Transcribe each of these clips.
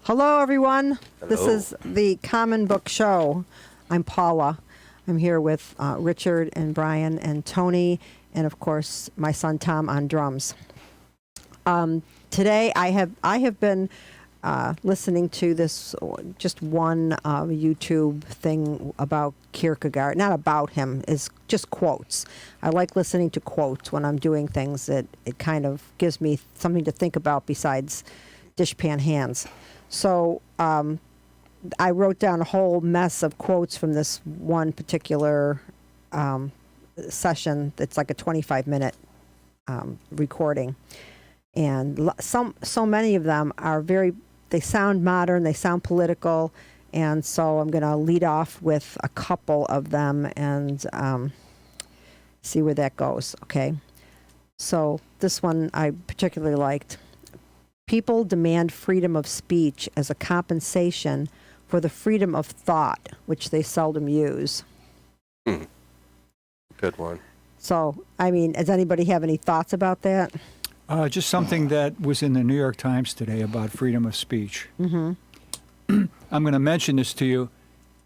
Hello, everyone. Hello. This is the Common Book Show. I'm Paula. I'm here with Richard and Brian and Tony, and of course my son Tom on drums. Today I have been listening to this just one YouTube thing about Kierkegaard. Not about him, is just quotes. I like listening to quotes when I'm doing things. It kind of gives me something to think about besides dishpan hands. So I wrote down a whole mess of quotes from this one particular session. It's like a 25-minute recording. And so many of them are they sound modern, they sound political, and so I'm going to lead off with a couple of them and see where that goes, okay? So this one I particularly liked. People demand freedom of speech as a compensation for the freedom of thought, which they seldom use. Good one. So, I mean, does anybody have any thoughts about that? Just something that was in the New York Times today about freedom of speech. Mm-hmm. I'm going to mention this to you,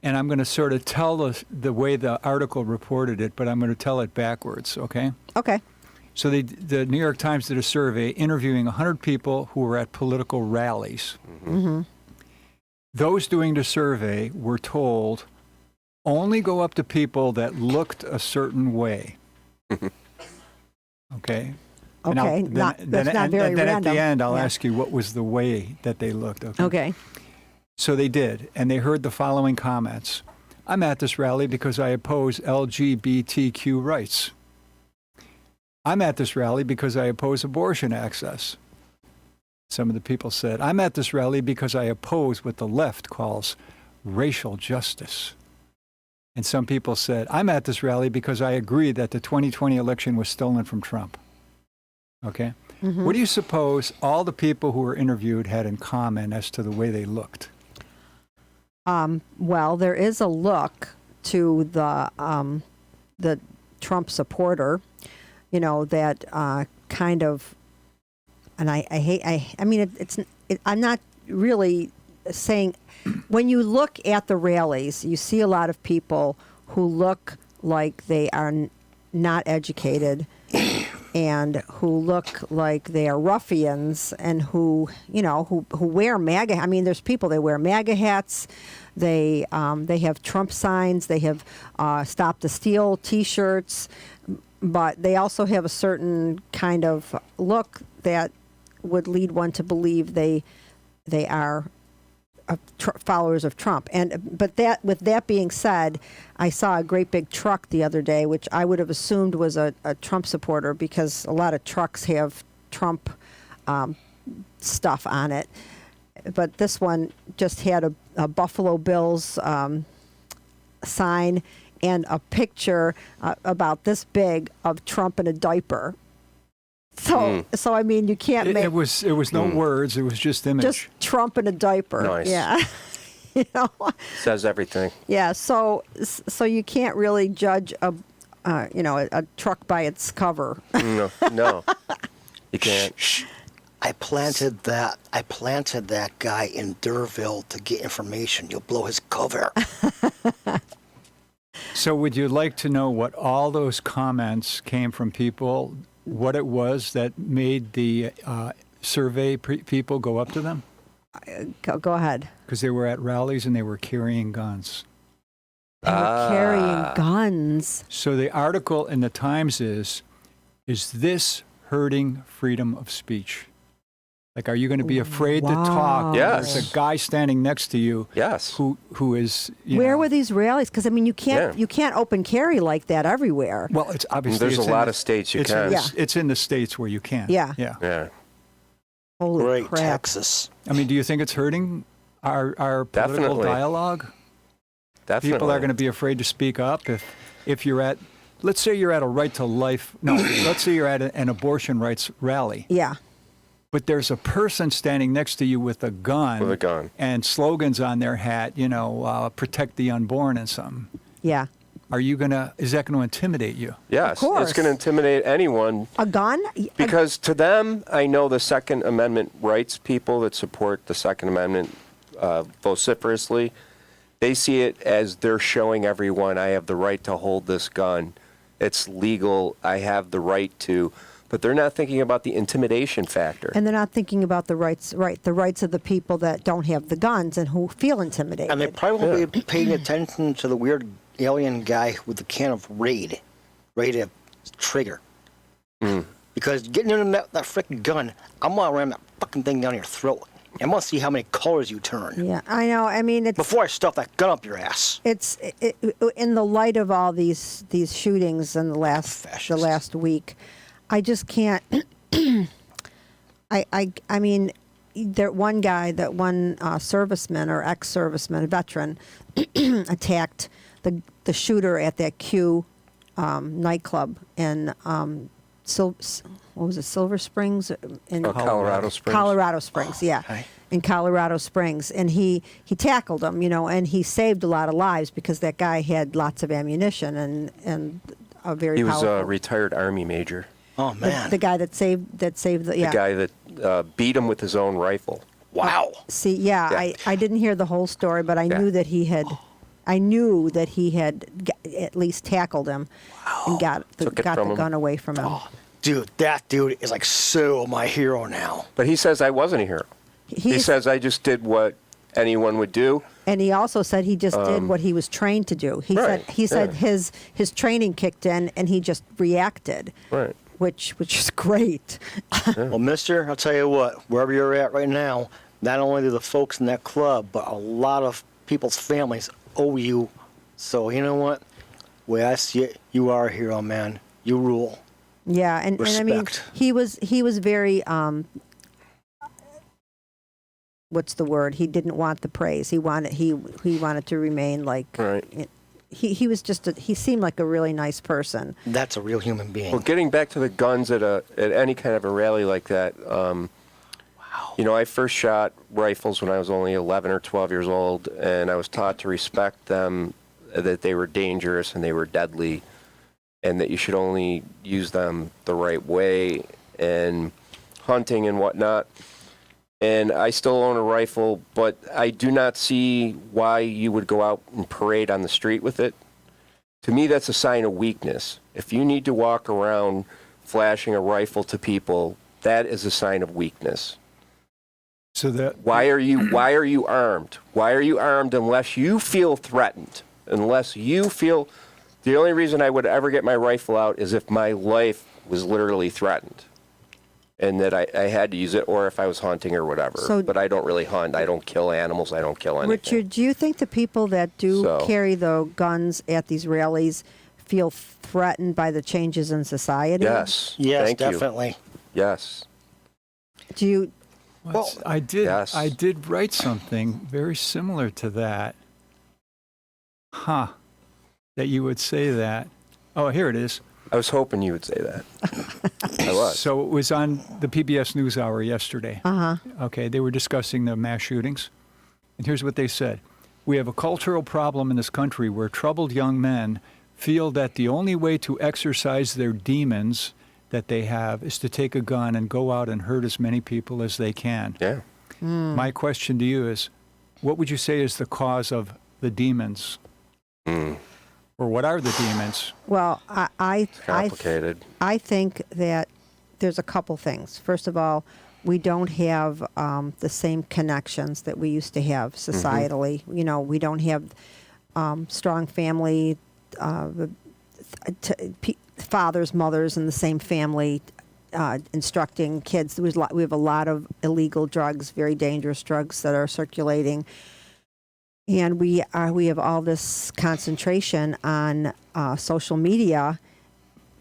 and I'm going to sort of tell the way the article reported it, but I'm going to tell it backwards, okay? Okay. So the New York Times did a survey interviewing 100 people who were at political rallies. Mm-hmm. Those doing the survey were told, only go up to people that looked a certain way. Okay? Okay, that's not very then random. at the end, I'll Yeah. ask you what was the way that they looked. Okay. So they did, and they heard the following comments. I'm at this rally because I oppose LGBTQ rights. I'm at this rally because I oppose abortion access. Some of the people said, I'm at this rally because I oppose what the left calls racial justice. And some people said, I'm at this rally because I agree that the 2020 election was stolen from Trump. Okay? Mm-hmm. What do you suppose all the people who were interviewed had in common as to the way they looked? Well, there is a look to the Trump supporter, that kind of, and I mean, I'm not really saying, when you look at the rallies, you see a lot of people who look like they are not educated and who look like they are ruffians and who wear MAGA. I mean, there's people, they wear MAGA hats. They have Trump signs. They have Stop the Steal T-shirts. But they also have a certain kind of look that would lead one to believe they are followers of Trump. But with that being said, I saw a great big truck the other day, which I would have assumed was a Trump supporter because a lot of trucks have Trump stuff on it. But this one just had a Buffalo Bills sign and a picture make this big of Trump in a diaper. So I mean, you can't make... It was no words, it was just image. Just Trump in a diaper. Nice. Yeah. Says everything. Yeah, so you can't really judge a truck by its cover. No. You can't. Shh. I planted that guy in Durville to get information. You'll blow his cover. So would you like to know what all those comments came from people, what it was that made the survey people go up to them? Go ahead. Because they were at rallies and they were carrying guns. They were carrying guns. So the article in the Times is this hurting freedom of speech? Like, are you going to be afraid to talk? Yes. There's a guy standing next to you. Yes. Who is? Where were these rallies? Because I mean, you can't open carry like that everywhere. Well, it's obviously There's a lot of states you can. It's in the states where you can. Yeah. Holy Great crap! Texas. I mean, do you think it's hurting our political Definitely. dialogue? Definitely. People are going to be afraid to speak up if you're at, let's say you're at a right to life. No, let's say you're at an abortion rights rally. Yeah. But there's a person standing next to you with a gun. With a gun. And slogans on their hat, protect the unborn and something. Yeah. Is that going to intimidate you? Yes. Of course. It's going to intimidate anyone. A gun? Because to them, I know the Second Amendment rights people that support the Second Amendment vociferously. They see it as they're showing everyone, I have the right to hold this gun. It's legal. I have the right to. But they're not thinking about the intimidation factor. And they're not thinking about the rights of the people that don't have the guns and who feel intimidated. And they probably be paying attention to the weird alien guy with the can of Raid, ready to trigger. Because getting into that freaking gun, I'm gonna ram that fucking thing down your throat. I'm gonna see how many colors you turn Yeah, I know. I mean, it's before I stuff that gun up your ass. it's in the light of all these shootings in the Fascist. last week. I just can't. I mean, that one serviceman or ex-serviceman, a veteran, attacked the shooter at that Q nightclub in what was it, Silver Springs? In Colorado Springs. Colorado Springs, yeah. okay. In Colorado Springs. And he tackled him, and he saved a lot of lives because that guy had lots of ammunition and a very He was powerful. a retired Army major. Oh man. The guy that saved the yeah. The guy that beat him with his own rifle. Wow. See, yeah, Yeah. I didn't hear the whole story, but I Yeah. knew that he had. I knew that he had at least tackled him and got the Took it from him. gun away from him. Dude, that dude is like so my hero now. But he says I wasn't a hero. He He's- says I just did what anyone would do. And he also said he just did what he was trained to do. He Right, said yeah. his training kicked in and he just reacted, Right. which is great. Well, mister, I'll tell you what, wherever you're at right now, not only do the folks in that club, but a lot of people's families owe you. So, you know what? The way I see it, you are a hero, man. You rule. Yeah, and I mean Respect. he was very what's the word? He didn't want the praise. He wanted to remain like Right. he was just he seemed like a really nice person. That's a real human being. Well, getting back to the guns at any kind of a rally like that, I first shot rifles when I was only 11 or 12 years old, and I was taught to respect them, that they were dangerous and they were deadly, and that you should only use them the right way, and hunting and whatnot. And I still own a rifle, but I do not see why you would go out and parade on the street with it. To me, that's a sign of weakness. If you need to walk around flashing a rifle to people, that is a sign of weakness. So that Why are you armed? Why are you armed unless you feel threatened? Unless you feel, the only reason I would ever get my rifle out is if my life was literally threatened, and that I had to use it, or if I was hunting or whatever. So- but I don't really hunt. I don't kill animals. I don't kill anything. Richard, do you think the people that do So- carry the guns at these rallies feel threatened by the changes in society? Yes. Yes, Thank you. definitely. Yes. Do you? Well, I did. Yes. I did write something very similar to that. That you would say that. Oh, here it is. I was hoping you would say that. I was. So it was on the PBS NewsHour yesterday. Uh-huh. Okay, they were discussing the mass shootings. And here's what they said. We have a cultural problem in this country where troubled young men feel that the only way to exercise their demons that they have is to take a gun and go out and hurt as many people as they can. Yeah. My question to you is, what would you say is the cause of the demons? Or what are the demons? Well, Complicated. I think that there's a couple things. First of all, we don't have the same connections that we used to have societally. You know, we don't have strong family, fathers, mothers in the same family instructing kids. We have a lot of illegal drugs, very dangerous drugs that are circulating. And we have all this concentration on social media,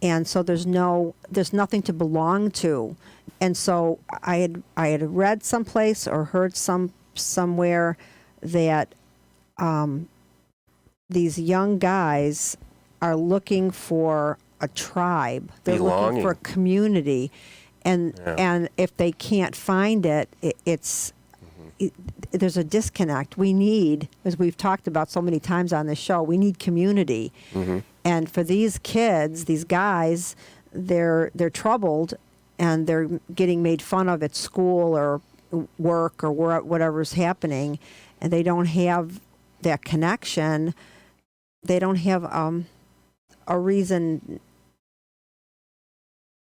and so there's nothing to belong to. And so I had read someplace or heard somewhere that these young guys are looking for a tribe. They're looking Belonging. for a community, and if they can't find it, there's a disconnect. We need, as we've talked about so many times on this show, we need community. And for these kids, these guys, they're troubled, and they're getting made fun of at school or work or whatever's happening, and they don't have that connection, they don't have a reason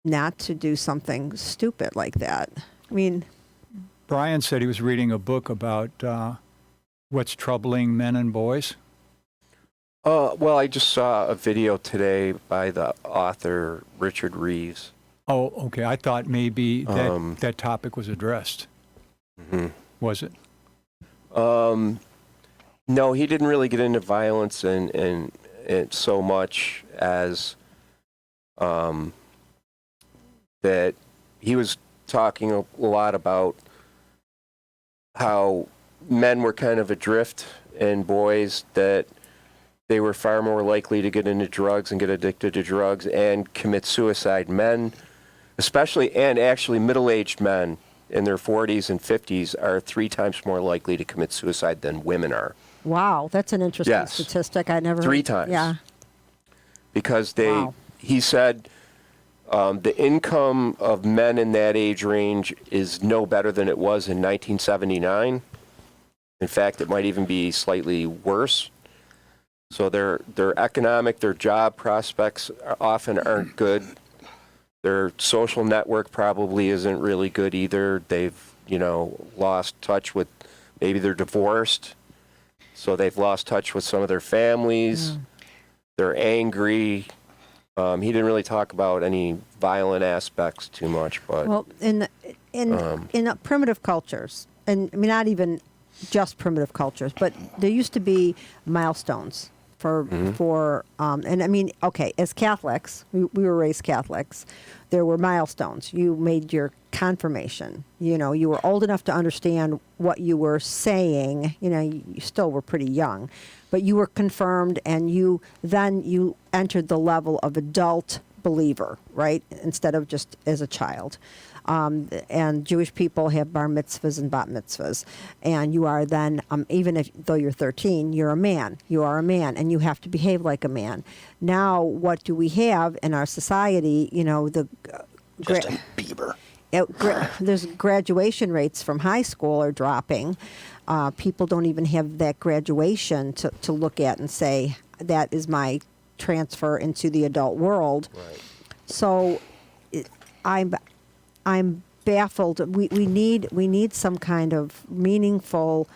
not to do something stupid like that. I mean, Brian said he was reading a book about what's troubling men and boys. Well, I just saw a video today by the author Richard Reeves. Oh, okay. I thought maybe that topic was addressed. Mm-hmm. Was it? No, he didn't really get into violence and so much as that he was talking a lot about how men were kind of adrift and boys that they were far more likely to get into drugs and get addicted to drugs and commit suicide. Men, especially, and actually middle-aged men in their 40s and 50s are 3 times more likely to commit suicide than women are. wow, that's an interesting statistic. I never 3 times. Yeah. Because Wow. he said the income of men in that age range is no better than it was in 1979. In fact, it might even be slightly worse. So their economic, their job prospects often aren't good. Their social network probably isn't really good either. They've, lost touch with, maybe they're divorced, so they've lost touch with some of their families. They're angry. He didn't really talk about any violent aspects too much, but Well, in primitive cultures, and I mean not even just primitive cultures, but there used to be milestones for and I mean, okay, as Catholics, we were raised Catholics. There were milestones. You made your confirmation. You were old enough to understand what you were saying. You still were pretty young, but you were confirmed, and you entered the level of adult believer, right? Instead of just as a child. And Jewish people have bar mitzvahs and bat mitzvahs, and you are then, even though you're 13, you're a man. You are a man, and you have to behave like a man. Now, what do we have in our society? Justin Bieber. There's graduation rates from high school are dropping. People don't even have that graduation to look at and say, that is my transfer into the adult world. Right. So I'm baffled. We need some kind of meaningful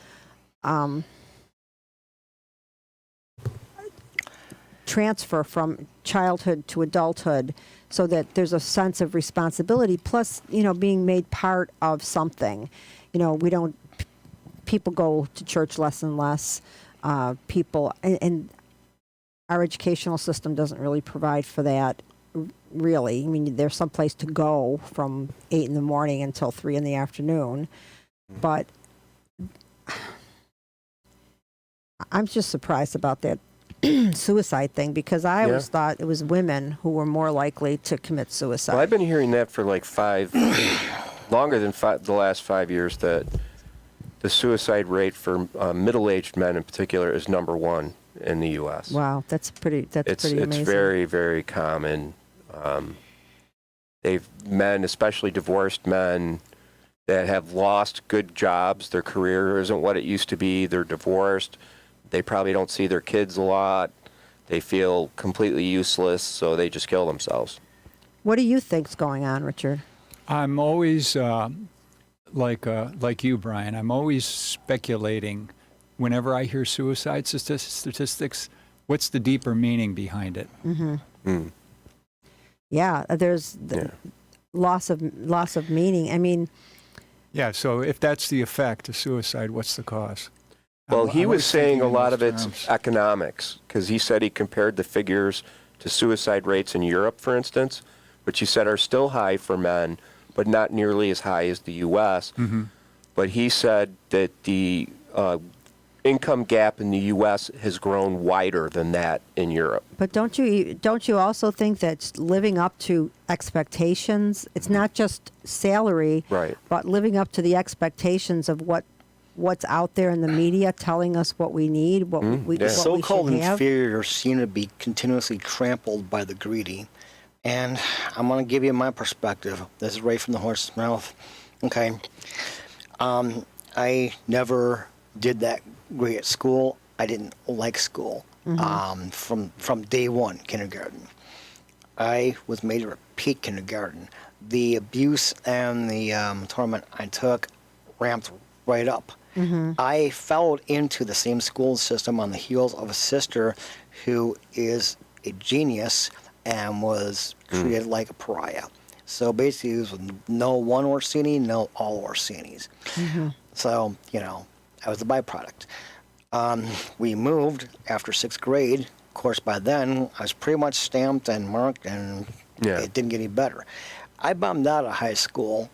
transfer from childhood to adulthood, so that there's a sense of responsibility. Plus, being made part of something. People go to church less and less. People and our educational system doesn't really provide for that. Really, I mean, there's some place to go from 8 in the morning until 3 in the afternoon, but I'm just surprised about that suicide thing, because I always thought it was women who were more likely to commit suicide. Well, I've been hearing that for like longer than the last 5 years, that the suicide rate for middle-aged men in particular is number 1 in the U.S. Wow, that's pretty amazing. It's very, very common. Men, especially divorced men, that have lost good jobs. Their career isn't what it used to be. They're divorced. They probably don't see their kids a lot. They feel completely useless, so they just kill themselves. What do you think's going on, Richard? I'm always like you, Brian. I'm always speculating. Whenever I hear suicide statistics, what's the deeper meaning behind it? Mm-hmm. Yeah, there's loss of meaning. I mean, yeah. So if that's the effect of suicide, what's the cause? Well, he was saying a lot of terms. it's economics, because he said he compared the figures to suicide rates in Europe, for instance, which he said are still high for men, but not nearly as high as the U.S. Mm-hmm. But he said that the income gap in the U.S. has grown wider than that in Europe. but don't you also think that living up to expectations? It's not just salary, Right. but living up to the expectations of what's out there in the media telling us what we need, what we So-called should have. inferiors seem to be continuously trampled by the greedy. And I'm going to give you my perspective. This is right from the horse's mouth. Okay. I never did that great at school. I didn't like school from day one, kindergarten. I was made to repeat kindergarten. The abuse and the torment I took ramped right up. I fell into the same school system on the heels of a sister who is a genius and was treated like a pariah. So basically, it was no one Orsini, no all Orsinis. So, you know, I was the byproduct. We moved after 6th grade. Of course, by then, I was pretty much stamped and marked, and it didn't get any better. I bummed out of high school.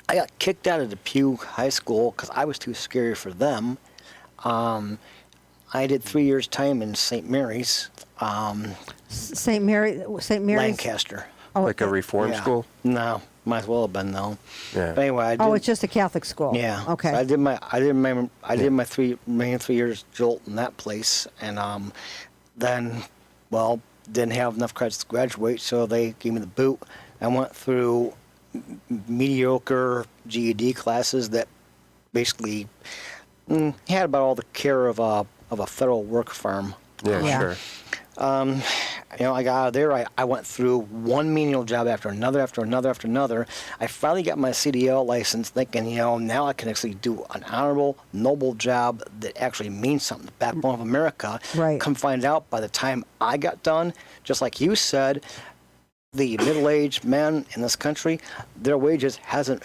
I got kicked out of Depew High School because I was too scary for them. I did 3 years' time in St. Mary's. St. Mary's. Lancaster. Oh, Like a reform school? No, might as well have been though. Yeah. But anyway, I did, it's just a Catholic school. yeah. Okay. So I did my 3 years jolt in that place, and then, well, didn't have enough credits to graduate, so they gave me the boot. I went through mediocre GED classes that basically had about all the care of a federal work firm. Yeah. Sure. You know, I got out of there. I went through one menial job after another, after another, after another. I finally got my CDL license, thinking, you know, now I can actually do an honorable, noble job that actually means something, the backbone of America. Right. Come find out, by the time I got done, just like you said, the middle-aged men in this country, their wages haven't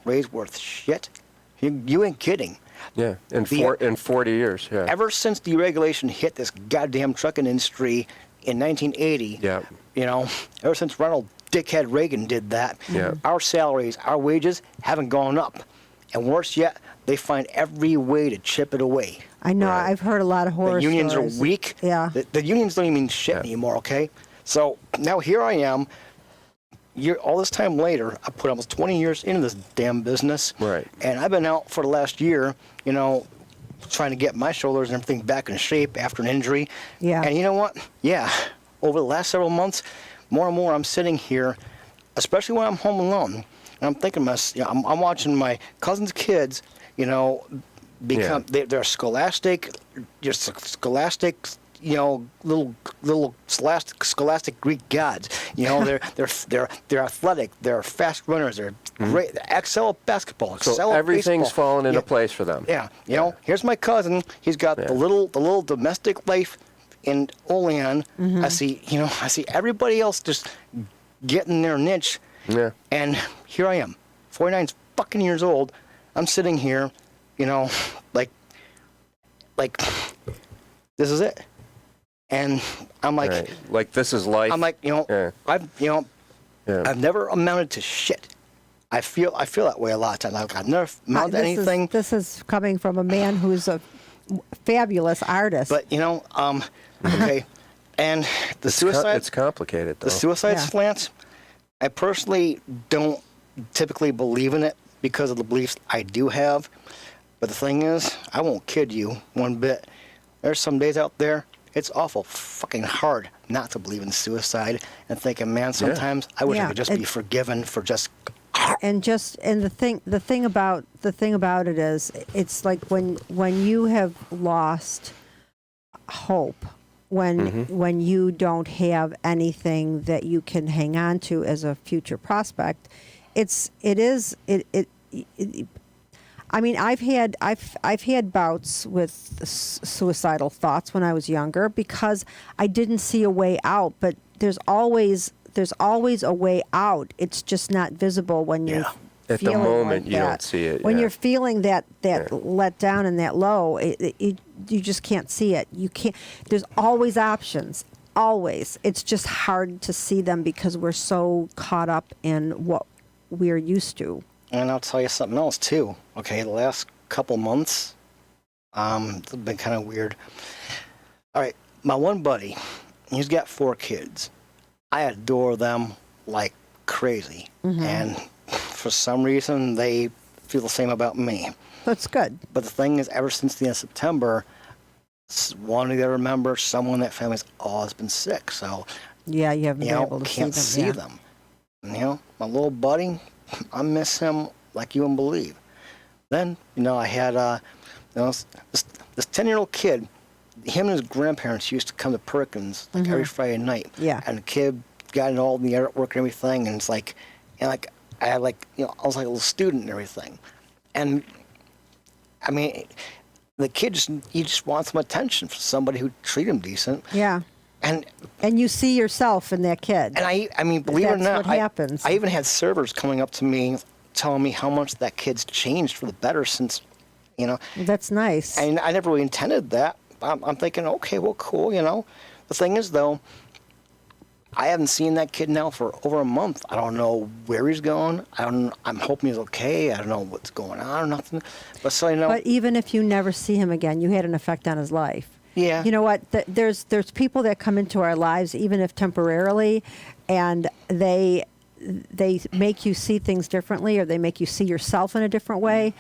raised worth shit. You ain't kidding. Yeah, in 40 years, yeah. Ever since deregulation hit this goddamn trucking industry in 1980, Yeah. you know, ever since Ronald Dickhead Reagan did that, Yeah. our salaries, our wages haven't gone up. And worse yet, they find every way to chip it away. I know. Right. I've heard a lot of horror The unions stories. are weak. Yeah. The unions don't even mean shit anymore, okay? So now here I am. All this time later, I put almost 20 years into this damn business. Right. And I've been out for the last year, you know, trying to get my shoulders and everything back in shape after an injury. Yeah. And you know what? Yeah. Over the last several months, more and more I'm sitting here, especially when I'm home alone, and I'm thinking, I'm watching my cousin's kids, you know, become, they're scholastic, you know, little scholastic Greek gods. You know, they're athletic, they're fast runners, they're great, they excel at basketball, excel So at everything's baseball. fallen into place for them. Yeah, you know, here's my cousin. He's got the little domestic life in Olean. I see everybody else just getting their niche. Yeah. And here I am, 49 fucking years old. I'm sitting here, you know, like this is it. And I'm like, Right. Like this is life. I'm like, you know, I've never amounted to shit. I feel that way a lot of times. Like, I've never amounted to anything. This is coming from a man who's a fabulous artist. But you know, okay. And the suicide. It's complicated, though. The suicide Yeah. slants. I personally don't typically believe in it because of the beliefs I do have. But the thing is, I won't kid you one bit. There's some days out there, it's awful fucking hard not to believe in suicide and thinking, man, sometimes I wish I could just be forgiven for just. And the thing about it is, it's like when you have lost hope, when you don't have anything that you can hang on to as a future prospect, I mean, I've had bouts with suicidal thoughts when I was younger because I didn't see a way out. But there's always a way out. It's just not visible when you're At the feeling moment, like you that. don't see it. When yeah. you're feeling that let down and that low, you just can't see it. You can't. There's always options. Always. It's just hard to see them because we're so caught up in what we're used to. And I'll tell you something else too. Okay, the last couple months, it's been kind of weird. All right, my one buddy, he's got 4 kids. I adore them like crazy, and for some reason they feel the same about me. That's good. But the thing is, ever since the end of September, one of their members, someone in that family's always been sick. So Yeah, you haven't been able to can't see see them. them. You know, my little buddy, I miss him like you wouldn't believe. Then, I had this 10-year-old kid. Him and his grandparents used to come to Perkins like every Friday night. Yeah. And the kid got into all the artwork and everything, and it's like, I had I was like a little student and everything, and I mean, the kid just wants some attention from somebody who treat him decent. Yeah. And you see yourself in that kid. And I mean, believe it or That's not, what happens. I even had servers coming up to me telling me how much that kid's changed for the better since, That's nice. And I never really intended that. I'm thinking, okay, well, cool, The thing is, though, I haven't seen that kid now for over a month. I don't know where he's going. I'm hoping he's okay. I don't know what's going on or nothing. But But even if you never see him again, you had an effect on his life. Yeah. You know what? There's people that come into our lives, even if temporarily, and they make you see things differently, or they make you see yourself in a different way.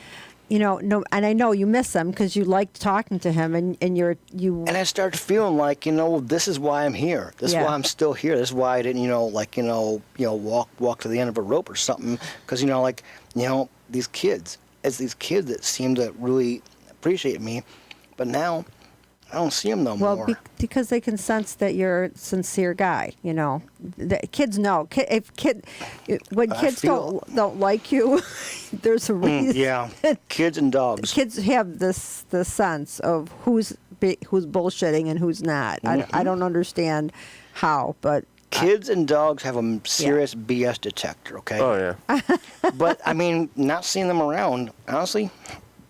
And I know you miss him because you liked talking to him, and you. And I started feeling like, this is why I'm here. This is why I'm still here. This is why I didn't, walk to the end of a rope or something. Because, these kids, it's these kids that seem to really appreciate me, but now I don't see them no more. Well, because they can sense that you're a sincere guy. The kids know. When kids don't like you, there's a reason. Yeah, kids and dogs. Kids have the sense of who's bullshitting and who's not. I don't understand how, but kids and dogs have a serious BS detector. Okay. Oh yeah. But I mean, not seeing them around, honestly,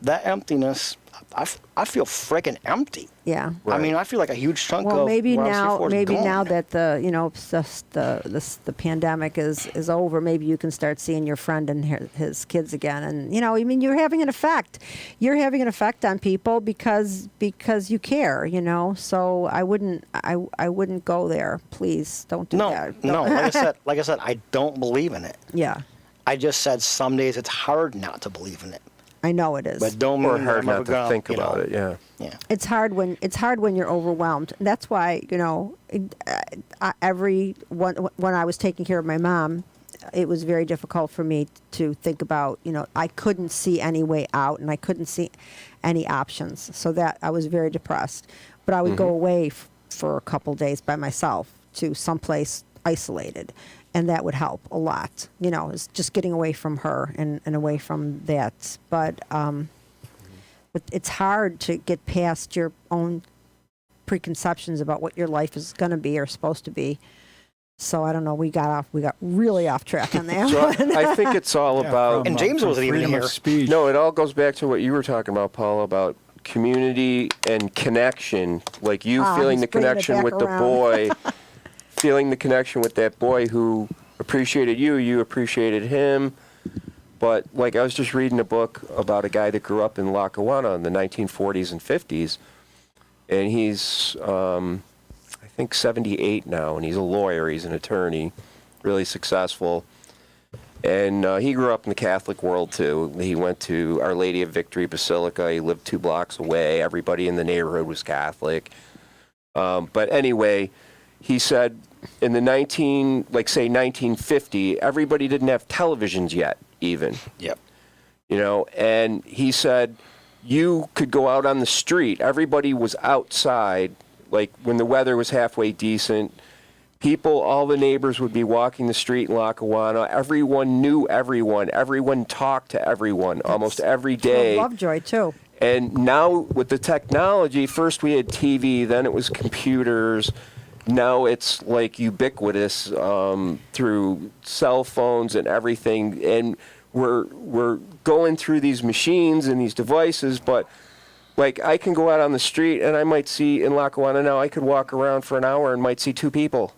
that emptiness. I feel freaking empty. Yeah. Right. I mean, I feel like a huge chunk of maybe what I was here for is gone. now that the pandemic is over, maybe you can start seeing your friend and his kids again. And I mean, you're having an effect. You're having an effect on people because you care. So I wouldn't go there. Please don't do that. No. Like I said, I don't believe in it. Yeah. I just said some days it's hard not to believe in it. I know it is. But don't mean Or hard I'm not ever to gonna, think about it. Yeah. Yeah. It's hard when you're overwhelmed. That's why when I was taking care of my mom, it was very difficult for me to think about. I couldn't see any way out, and I couldn't see any options. So that I was very depressed. But I would go away for a couple days by myself to someplace isolated. And that would help a lot. It's just getting away from her and away from that. But it's hard to get past your own preconceptions about what your life is going to be or supposed to be. So I don't know. We got really off track on that. So one. I think it's all about. And James wasn't even freedom of here. speech. No, it all goes back to what you were talking about, Paula, about community and connection. Like you feeling he's the bringing it connection back with the around. boy, feeling the connection with that boy who appreciated you appreciated him. But like I was just reading a book about a guy that grew up in Lackawanna in the 1940s and 50s, and he's I think 78 now, and he's a lawyer, he's an attorney, really successful. And he grew up in the Catholic world, too. He went to Our Lady of Victory Basilica. He lived 2 blocks away. Everybody in the neighborhood was Catholic. But anyway, he said in the 1950, everybody didn't have televisions yet, even. Yep. And he said you could go out on the street. Everybody was outside, like when the weather was halfway decent. All the neighbors would be walking the street in Lackawanna. Everyone knew everyone. Everyone talked to everyone almost every day. Lovejoy, too. And now with the technology, first we had TV, then it was computers. Now it's like ubiquitous through cell phones and everything. And we're going through these machines and these devices, but like I can go out on the street and I might see in Lackawanna now, I could walk around for an hour and might see 2 people.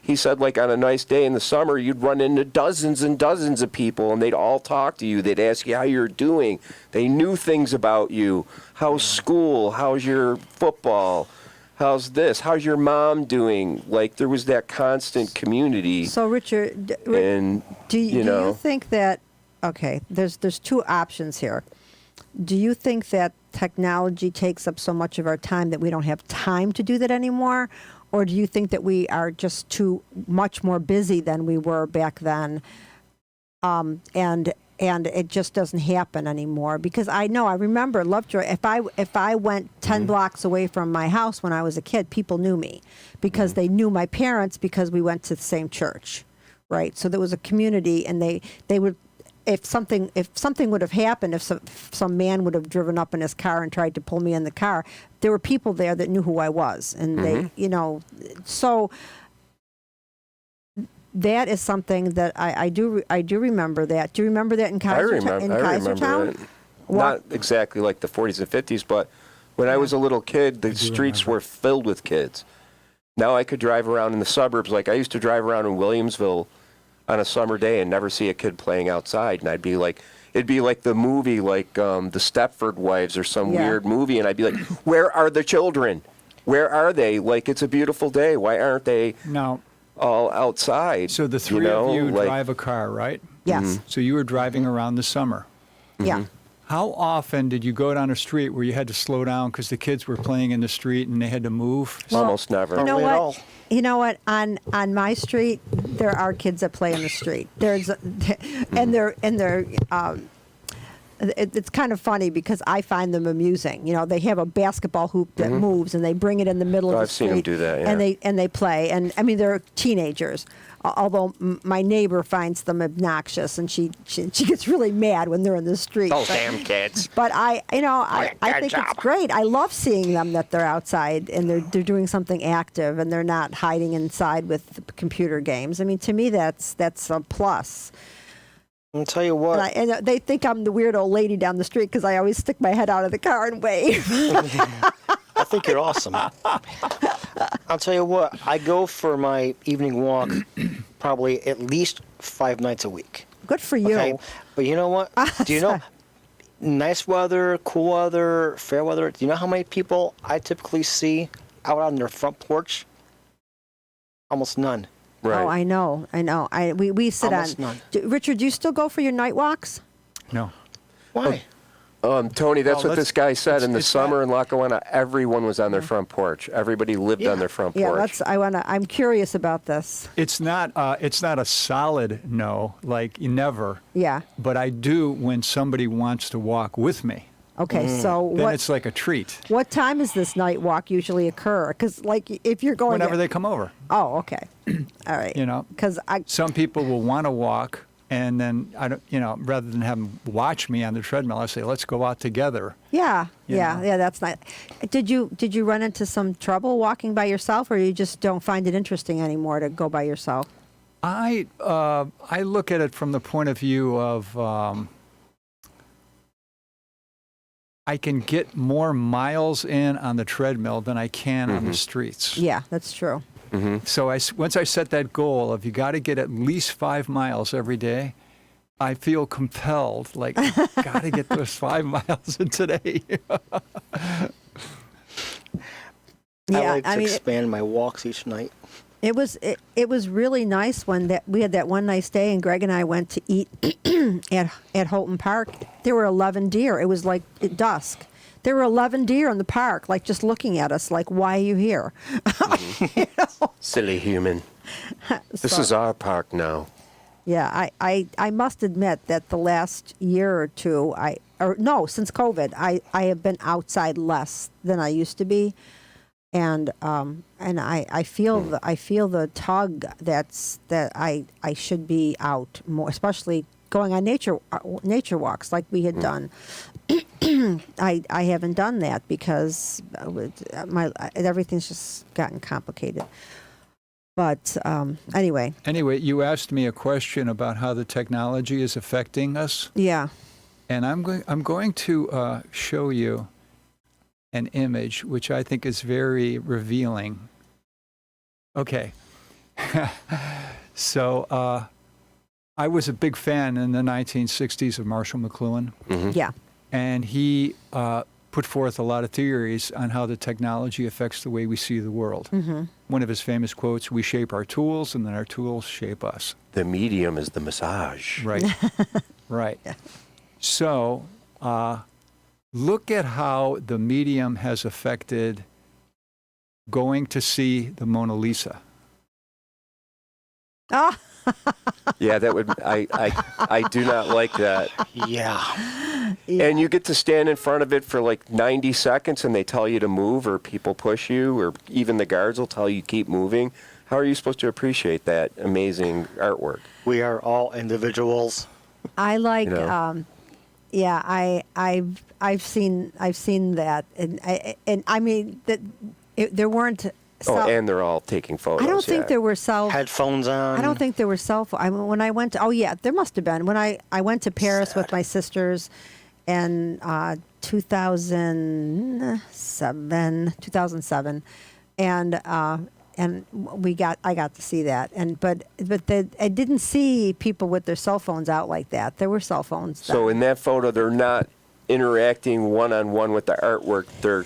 He said like on a nice day in the summer, you'd run into dozens and dozens of people and they'd all talk to you. They'd ask you how you're doing. They knew things about you. How's school? How's your football? How's this? How's your mom doing? Like there was that constant community. So Richard, And do you think that, okay, there's 2 options here. Do you think that technology takes up so much of our time that we don't have time to do that anymore? Or do you think that we are just too much more busy than we were back then? And and it just doesn't happen anymore because I remember Lovejoy. If I went 10 blocks away from my house when I was a kid, people knew me because they knew my parents because we went to the same church, right? So there was a community, and they would. If something would have happened, if some man would have driven up in his car and tried to pull me in the car, there were people there that knew who I was, and they, so that is something that I do remember that. Do you remember that in Kaisertown? I remember it. Not exactly like the 40s and 50s, but when I was a little kid, the streets were filled with kids. Now I could drive around in the suburbs. Like I used to drive around in Williamsville on a summer day and never see a kid playing outside, and I'd be like, it'd be like the movie, like the Stepford Wives or some weird movie, and I'd be like, where are the children? Where are they? Like, it's a beautiful day. Why aren't they all outside? So the three of you drive a car, right? Yes. So you were driving around the summer. Yeah. How often did you go down a street where you had to slow down because the kids were playing in the street and they had to move? Almost never. You know Hardly at all. what? You know what? On my street, there are kids that play in the street. There's, and they're it's kind of funny because I find them amusing. You know, they have a basketball hoop that moves, and they bring it in the middle of the street. I've seen them do that. Yeah. And they play. And I mean, they're teenagers. Although my neighbor finds them obnoxious, and she gets really mad when they're in the street. Those damn kids. But I think it's great. I love seeing them that they're outside and they're doing something active and they're not hiding inside with computer games. I mean, to me, that's a plus. I'll tell you what. And they think I'm the weird old lady down the street because I always stick my head out of the car and wave. I think you're awesome. I'll tell you what. I go for my evening walk probably at least 5 nights a week. Good for you. Okay? But you know what? Do you know, nice weather, cool weather, fair weather, do you know how many people I typically see out on their front porch? Almost none. Right. Oh, I know. We sit Almost on. none. Richard, do you still go for your night walks? No. Why? Tony, that's Well, what this guy said. In the it's summer in Lackawanna, everyone was on their front porch. Everybody lived on their front porch. Yeah, I'm curious about this. It's not a solid no, like never. Yeah. But I do when somebody wants to walk with me. Okay, so Then it's like a treat. what time does this night walk usually occur? Because, like, if you're going Whenever they come over. Oh, okay. All right. You know. Because Some people will want to walk, and then I don't, rather than have them watch me on the treadmill, I say, let's go out together. yeah, You know. that's nice. Did you run into some trouble walking by yourself, or you just don't find it interesting anymore to go by yourself? I look at it from the point of view of I can get more miles in on the treadmill than I can on the streets. Yeah, that's true. So once I set that goal of you got to get at least 5 miles every day, I feel compelled, like, got to get those 5 miles in today. I Yeah, like to expand my walks each night. It was really nice when we had that one nice day, and Greg and I went to eat at Houghton Park. There were 11 deer. It was like at dusk. There were 11 deer in the park, like just looking at us, like, why are you here? Silly human. This is our park now. Yeah, I must admit that the last year or two, since COVID, I have been outside less than I used to be. And I feel the tug that I should be out more, especially going on nature walks like we had done. I haven't done that because everything's just gotten complicated. But anyway. Anyway, you asked me a question about how the technology is affecting us. Yeah. And I'm going to show you an image which I think is very revealing. Okay. So I was a big fan in the 1960s of Marshall McLuhan. Yeah. And he put forth a lot of theories on how the technology affects the way we see the world. One of his famous quotes, we shape our tools and then our tools shape us. The medium is the massage. Right. Right. Yeah. So look at how the medium has affected going to see the Mona Lisa. Ah, Yeah, that would I do not like that. Yeah. And you get to stand in front of it for like 90 seconds and they tell you to move, or people push you, or even the guards will tell you keep moving. How are you supposed to appreciate that amazing artwork? We are all individuals. I like, You know? yeah, I've seen that, and I mean that there weren't. And they're all taking photos. I don't think there were Headphones on. I don't think there were cell phones. I mean, when I went to, oh yeah, there must have been. When I went to Paris with my sisters in 2007, and I got to see that, but I didn't see people with their cell phones out like that. There were cell phones. So in that photo, they're not interacting one-on-one with the artwork. They're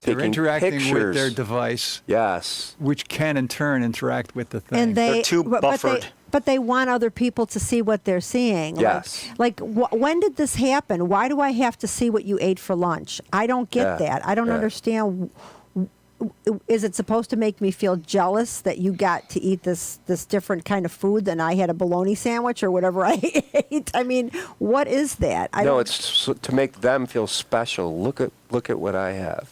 taking interacting pictures. with their device, Yes. which can in turn interact with the thing. And They're too buffered. But they want other people to see what they're seeing. Yes. When did this happen? Why do I have to see what you ate for lunch? I don't get that. I don't understand. Is it supposed to make me feel jealous that you got to eat this different kind of food than I had a bologna sandwich or whatever I ate? I mean, what is that? It's to make them feel special. Look at what I have.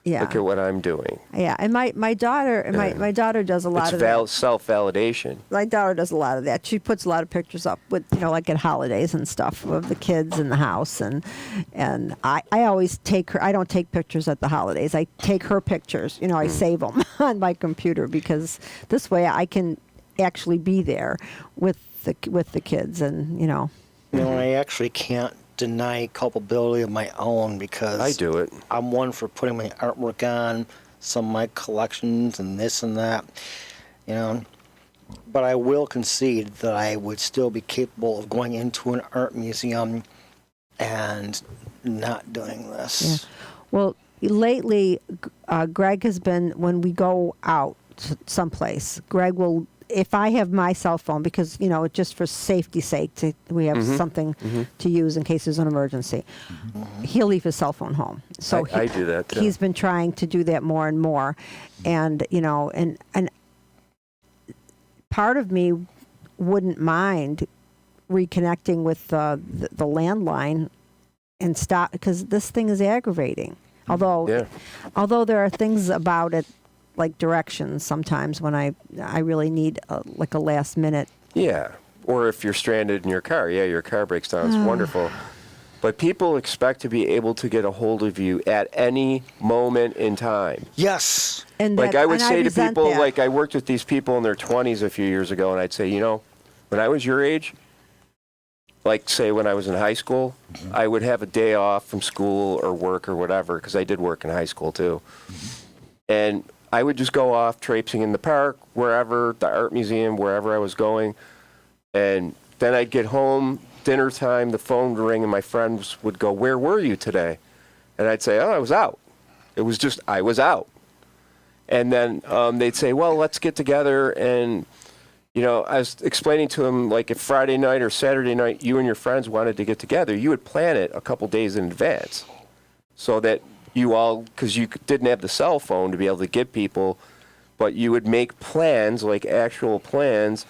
Yeah. Look at what I'm doing. Yeah, and my daughter my daughter does a lot It's of that. self-validation. My daughter does a lot of that. She puts a lot of pictures up with, like at holidays and stuff of the kids in the house. And I always take her, I don't take pictures at the holidays. I take her pictures, I save them on my computer, because this way I can actually be there with the kids and, I actually can't deny culpability of my own, because I do it. I'm one for putting my artwork on some of my collections and this and that, But I will concede that I would still be capable of going into an art museum and not doing this. Yeah. Well, lately, Greg has been, when we go out someplace, Greg will, if I have my cell phone, because, just for safety's sake, we have something to use in case there's an emergency, he'll leave his cell phone home. So I do that too. He's been trying to do that more and more. And, and part of me wouldn't mind reconnecting with the landline and stop, because this thing is aggravating. Although there are things about it, like directions sometimes when I really need a last minute. Yeah. Or if you're stranded in your car. Yeah, your car breaks down. It's wonderful. But people expect to be able to get a hold of you at any moment in time. Yes. And I would say to resent people, that. I worked with these people in their 20s a few years ago, and I'd say, when I was your age, say when I was in high school, I would have a day off from school or work or whatever, because I did work in high school too. And I would just go off traipsing in the park, wherever, the art museum, wherever I was going. And then I'd get home, dinner time, the phone would ring, and my friends would go, "Where were you today?" And I'd say, "Oh, I was out." It was just, I was out. And then they'd say, "Well, let's get together." And, I was explaining to them, if Friday night or Saturday night, you and your friends wanted to get together, you would plan it a couple days in advance so that you all, because you didn't have the cell phone to be able to get people, but you would make plans, actual plans,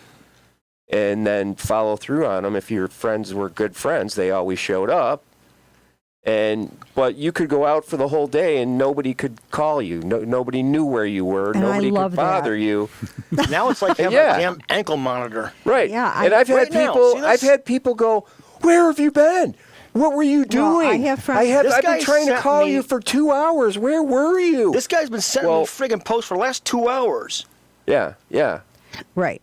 and then follow through on them. If your friends were good friends, they always showed up. But you could go out for the whole day and nobody could call you. Nobody knew where you were. And nobody I love could bother that. you. Now it's like having Yeah. a damn ankle monitor. Right. Yeah, and I've had Right now, people. see this? I've had people go, "Where have you been? What were you Well, doing? I have friends- This I've been guy trying to sent call me- you for 2 hours. Where were you?" This guy's been sending me Well- friggin' posts for the last 2 hours. Yeah. Right.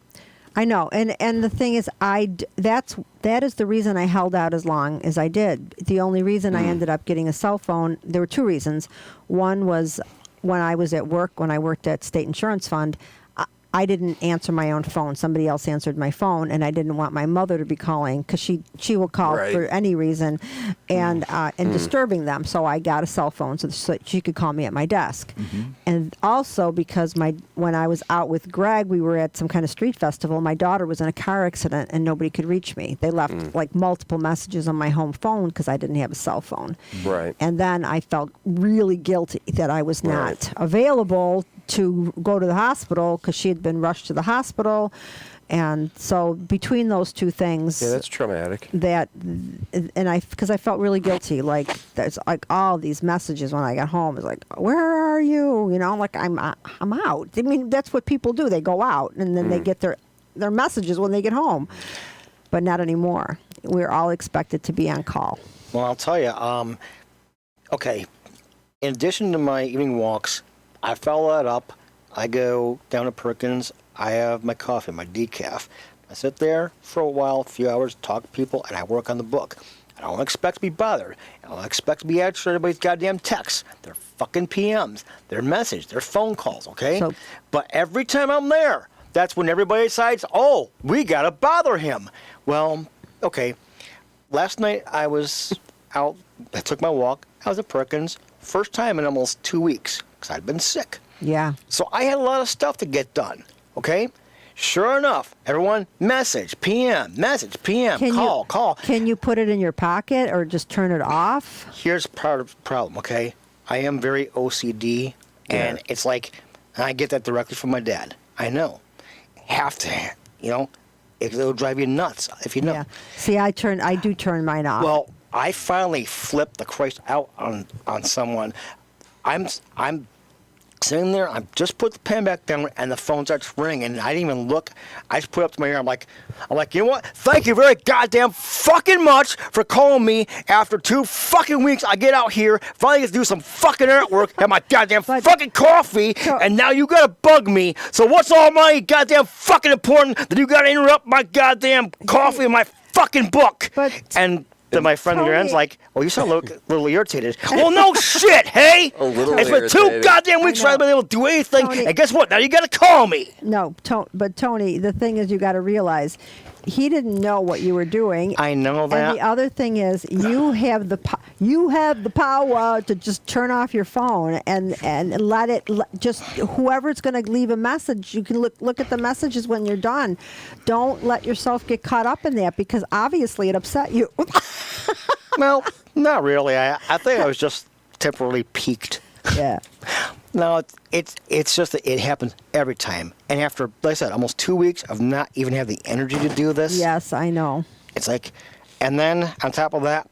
I know. And the thing is, that is the reason I held out as long as I did. The only reason I ended up getting a cell phone, there were two reasons. One was when I was at work, when I worked at State Insurance Fund, I didn't answer my own phone. Somebody else answered my phone, and I didn't want my mother to be calling, because she will call Right. for any reason, and disturbing them. So I got a cell phone so she could call me at my desk. And also because when I was out with Greg, we were at some kind of street festival. My daughter was in a car accident, and nobody could reach me. They left multiple messages on my home phone because I didn't have a cell phone. Right. And then I felt really guilty that I was not Right. available to go to the hospital, because she had been rushed to the hospital, And so between those two things, Yeah, that's traumatic. because I felt really guilty. Like there's like all these messages when I got home. It's like, where are you? You know, like I'm out. I mean, that's what people do. They go out and then they get their messages when they get home. But not anymore. We're all expected to be on call. Well, I'll tell you. Okay. In addition to my evening walks, I follow that up. I go down to Perkins. I have my coffee, my decaf. I sit there for a while, a few hours, talk to people, and I work on the book. I don't expect to be bothered. I don't expect to be answering everybody's goddamn texts. They're fucking PMs. They're messages. They're phone calls, okay? But every time I'm there, that's when everybody decides, oh, we got to bother him. Well, okay. Last night I was out. I took my walk. I was at Perkins. First time in almost 2 weeks because I'd been sick. Yeah. So I had a lot of stuff to get done. Okay? Sure enough, everyone, message, PM, call. Can you put it in your pocket or just turn it off? Here's part of the problem, okay? I am very OCD, and it's like, and I get that directly from my dad. I know. Have to, you know, it'll drive you nuts if you know. Yeah. See, I do turn mine off. Well, I finally flipped the Christ out on someone. I'm sitting there, I just put the pen back down, and the phone starts ringing, and I didn't even look. I just put it up to my ear. I'm like, you know what? Thank you very goddamn fucking much for calling me after 2 fucking weeks. I get out here, finally get to do some fucking artwork, have my goddamn fucking coffee, and now you gotta bug me. So what's all my goddamn fucking important that you gotta interrupt my goddamn coffee and my fucking book? And then my friend on the end's like, well, you sound a little irritated. Well, no shit, hey? A little It's been 2 irritated. goddamn weeks for I been able to do anything. Tony. And guess what? Now you got to call me. No, but Tony, the thing is, you got to realize he didn't know what you were doing. I know that. And the other thing is, you have the power to just turn off your phone and let it just whoever's going to leave a message. You can look at the messages when you're done. Don't let yourself get caught up in that because obviously it upset you. Well, not really. I think I was just temporarily piqued. Yeah. No, it's just that it happens every time. And after, like I said, almost 2 weeks of not even have the energy to do this. Yes, I know. It's like, and then on top of that,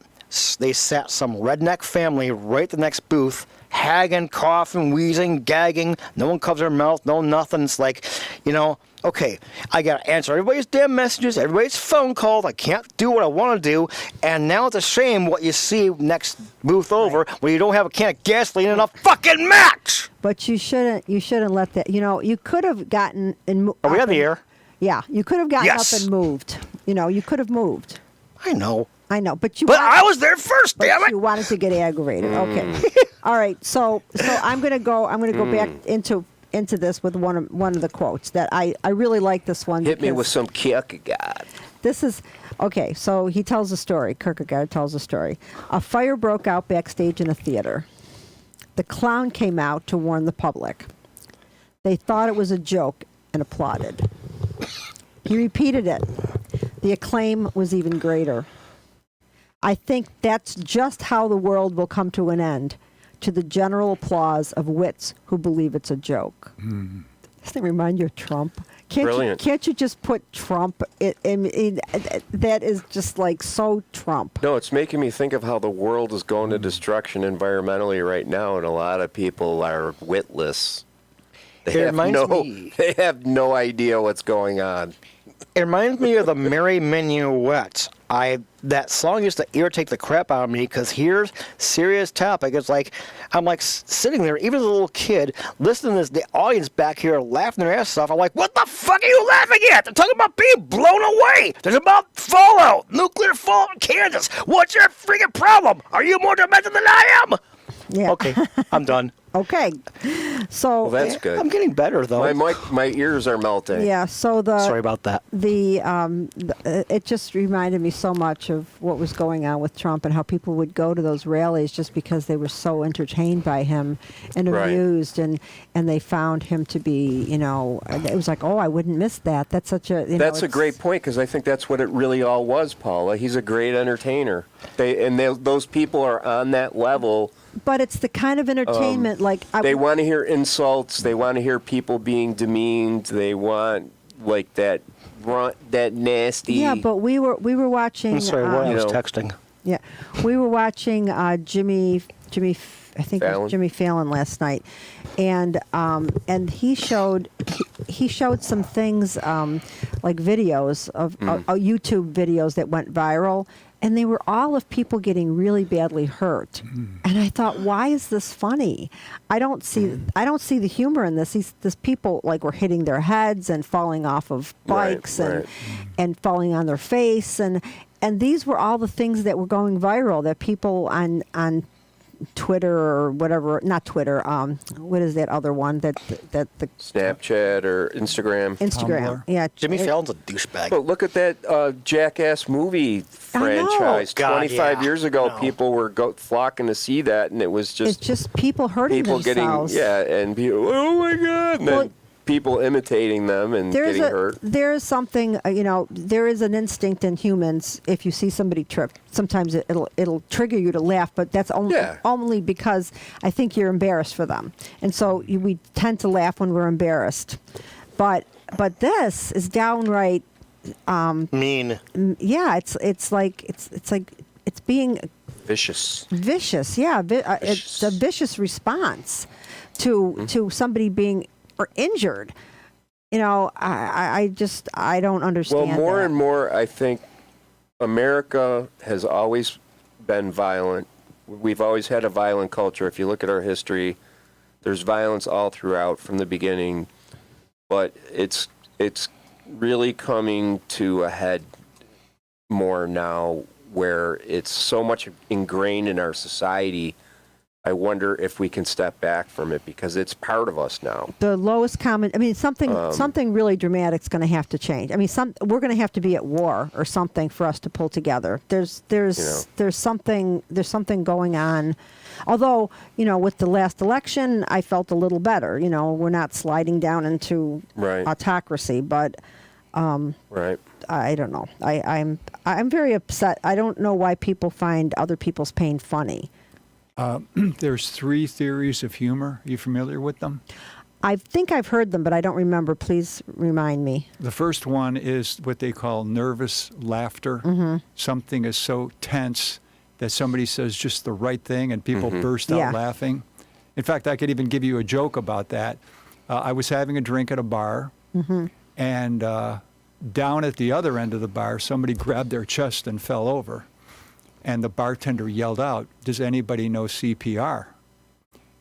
they sat some redneck family right at the next booth, hagging, coughing, wheezing, gagging. No one covers their mouth, no nothing. It's like, you know, okay, I got to answer everybody's damn messages, everybody's phone calls. I can't do what I want to do. And now it's a shame what you see next booth over when you don't have a can of gasoline and a fucking match. But you shouldn't let that. You know, you could have gotten and. Are we on the air? Yeah, you could have gotten Yes. up and moved. You know, you could have moved. I know. But you. But I was there first, But damn it. you wanted to get aggravated. Okay. All right. So I'm gonna go back into this with one of the quotes that I really like this one. Hit me because with some Kierkegaard. This is okay. So he tells a story. Kierkegaard tells a story. A fire broke out backstage in a theater. The clown came out to warn the public. They thought it was a joke and applauded. He repeated it. The acclaim was even greater. I think that's just how the world will come to an end, to the general applause of wits who believe it's a joke. Doesn't it remind you of Trump? Brilliant. Can't you just put Trump in that is just like so Trump. No, it's making me think of how the world is going to destruction environmentally right now, and a lot of people are witless. They have no idea what's going on. It reminds me of the Merry Minuet. That song used to irritate the crap out of me because here's serious topic. It's like I'm like sitting there, even as a little kid, listening to this, the audience back here laughing their ass off. I'm like, what the fuck are you laughing at? They're talking about being blown away. They're about fallout, nuclear fallout in Kansas. What's your freaking problem? Are you more demented than I am? Yeah. Okay, I'm done. Okay. So Well, that's good. I'm getting better though. My ears are melting. yeah. So Sorry about that. It just reminded me so much of what was going on with Trump and how people would go to those rallies just because they were so entertained by him and Right. amused, and they found him to be, you know, it was like, oh, I wouldn't miss that. That's such a That's a great point because I think that's what it really all was, Paula. He's a great entertainer. Those people are on that level. But it's the kind of entertainment They want to hear insults. They want to hear people being demeaned. They want like that that nasty. Yeah, but we were watching. I'm sorry, what I was You know. texting. Yeah, we were watching Jimmy. I think it Fallon? was Jimmy Fallon last night, and he showed some things like videos of YouTube videos that went viral, and they were all of people getting really badly hurt. And I thought, why is this funny? I don't see the humor in this. These people like were hitting their heads and falling off of bikes and falling on their face, and these were all the things that were going viral that people on Twitter or whatever, not Twitter, what is that other one that the Snapchat or Instagram. Instagram. Tumblr. Yeah. Jimmy Fallon's a douchebag. But look at that Jackass movie franchise. God, 25 yeah. years ago, No. people were flocking to see that, and it was It's just people hurting people themselves. and people, oh my God, and Well, then people imitating them and getting hurt. There's something, there is an instinct in humans. If you see somebody trip, sometimes it'll trigger you to laugh, but that's only because I think you're embarrassed for them, and so we tend to laugh when we're embarrassed. But this is downright Mean. yeah. It's like it's being Vicious. vicious. Yeah, it's a vicious response to somebody being or injured. I don't understand. Well, more that. and more, I think America has always been violent. We've always had a violent culture. If you look at our history, there's violence all throughout from the beginning, but it's really coming to a head more now, where it's so much ingrained in our society. I wonder if we can step back from it because it's part of us now. The lowest common. I mean, something really dramatic is going to have to change. I mean, we're going to have to be at war or something for us to pull together. There's something going on. Although, with the last election, I felt a little better. We're not sliding down into autocracy, but Right. I don't know. I'm very upset. I don't know why people find other people's pain funny. There's 3 theories of humor. Are you familiar with them? I think I've heard them, but I don't remember. Please remind me. The first one is what they call nervous laughter. Something is so tense that somebody says just the right thing and people burst out laughing. In fact, I could even give you a joke about that. I was having a drink at a bar, and down at the other end of the bar, somebody grabbed their chest and fell over. And the bartender yelled out, "Does anybody know CPR?"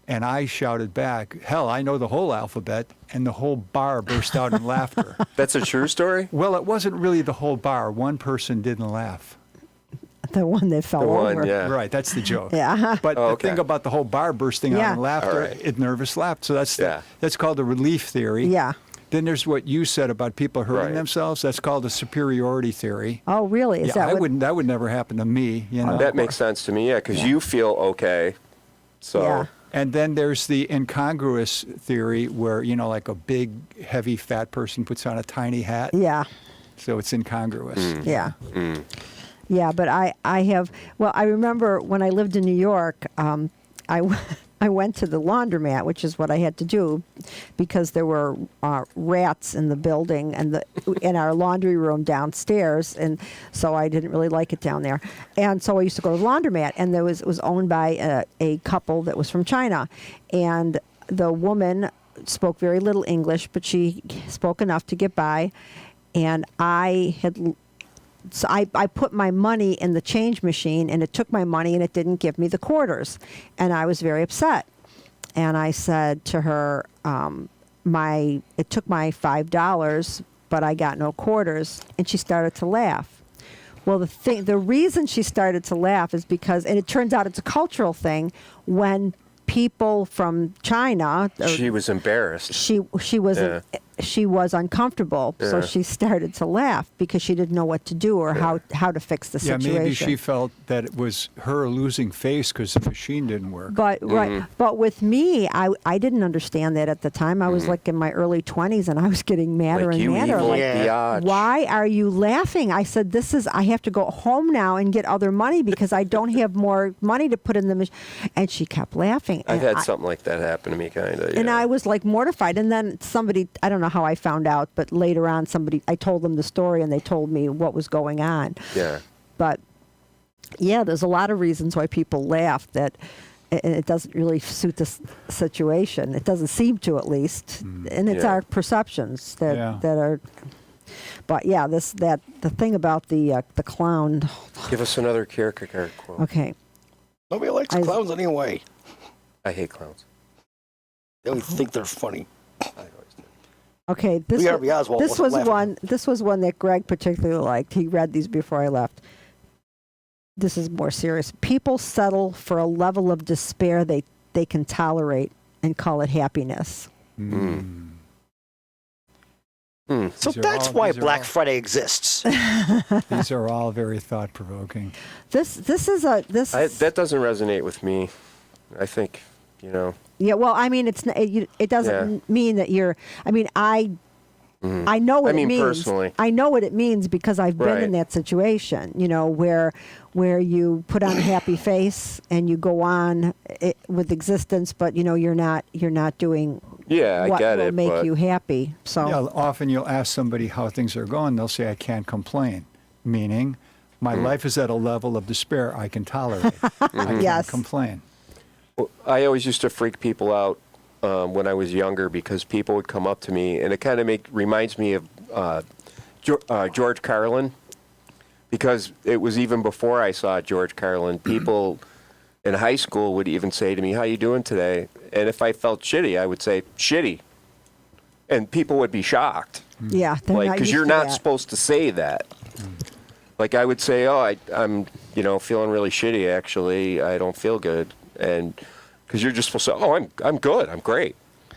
And I shouted back, "Hell, I know the whole alphabet," and the whole bar burst out in laughter. That's a true story? Well, it wasn't really the whole bar. One person didn't laugh. The one that fell The over. one, yeah. Right, that's the joke. Yeah. But Oh, the okay. thing about the whole bar bursting out in laughter, All right. it nervous laughed. So that's Yeah. that's called the relief theory. Yeah. Then there's what you said about people hurting Right. themselves. That's called the superiority theory. Oh, really? Is that what? That would never happen to me. That makes sense to me, because you feel okay. So, Yeah. And then there's the incongruous theory where, like a big, heavy, fat person puts on a tiny hat. Yeah. So it's incongruous. Yeah. Yeah, but I remember when I lived in New York, I went to the laundromat, which is what I had to do, because there were rats in the building and in our laundry room downstairs, and so I didn't really like it down there. And so I used to go to the laundromat, and it was owned by a couple that was from China, and the woman spoke very little English, but she spoke enough to get by, and So I put my money in the change machine, and it took my money, and it didn't give me the quarters. And I was very upset. And I said to her, it took my $5, but I got no quarters. And she started to laugh. Well, the reason she started to laugh is because, and it turns out it's a cultural thing, when people from China, she was embarrassed. she was uncomfortable, so she started to laugh because she didn't know what to do or how to fix the situation. Yeah, maybe she felt that it was her losing face because the machine didn't work. But but with me, I didn't understand that at the time. I was like in my early 20s, and I was getting madder Like, and you madder. evil Like, biatch. why are you laughing? I said, I have to go home now and get other money because I don't have more money to put in the machine. And she kept laughing. I've And had something like that happen to me, kind of. And I was like mortified. And then somebody, I don't know, know how I found out, but later on I told them the story and they told me what was going on. Yeah. But yeah, there's a lot of reasons why people laugh that it doesn't really suit the situation. It doesn't seem to, at least. And it's Yeah. our perceptions that Yeah. are. But yeah, the thing about the clown. Give us another Kierkegaard quote. Okay. Nobody likes clowns anyway. I hate clowns. They always think they're funny. I always do. Okay, this Lee Harvey Oswald this was wasn't laughing. one. This was one that Greg particularly liked. He read these before I left. This is more serious. People settle for a level of despair they can tolerate and call it happiness. So These are that's all- why these are Black all- Friday exists. These are all very thought-provoking. This is That doesn't resonate with me. I think, yeah. Well, I mean, it doesn't mean that you're. I mean, I know what I mean, it means. personally. I know what it means because I've been in Right. that situation. Where you put on a happy face and you go on with existence, but you're not doing Yeah, I what get will it, make but you happy. So Yeah, often you'll ask somebody how things are going. They'll say, I can't complain, meaning my life is at a level of despair I can tolerate. I can't Yes. complain. I always used to freak people out when I was younger because people would come up to me, and it kind of reminds me of George Carlin, because it was even before I saw George Carlin. People in high school would even say to me, "How you doing today?" And if I felt shitty, I would say, "Shitty," and people would be shocked, yeah, they're like, not because used you're to not that. supposed to say that. Like I would say, "Oh, I'm feeling really shitty. Actually, I don't feel good," and because you're just supposed to say, "Oh, I'm good. I'm great."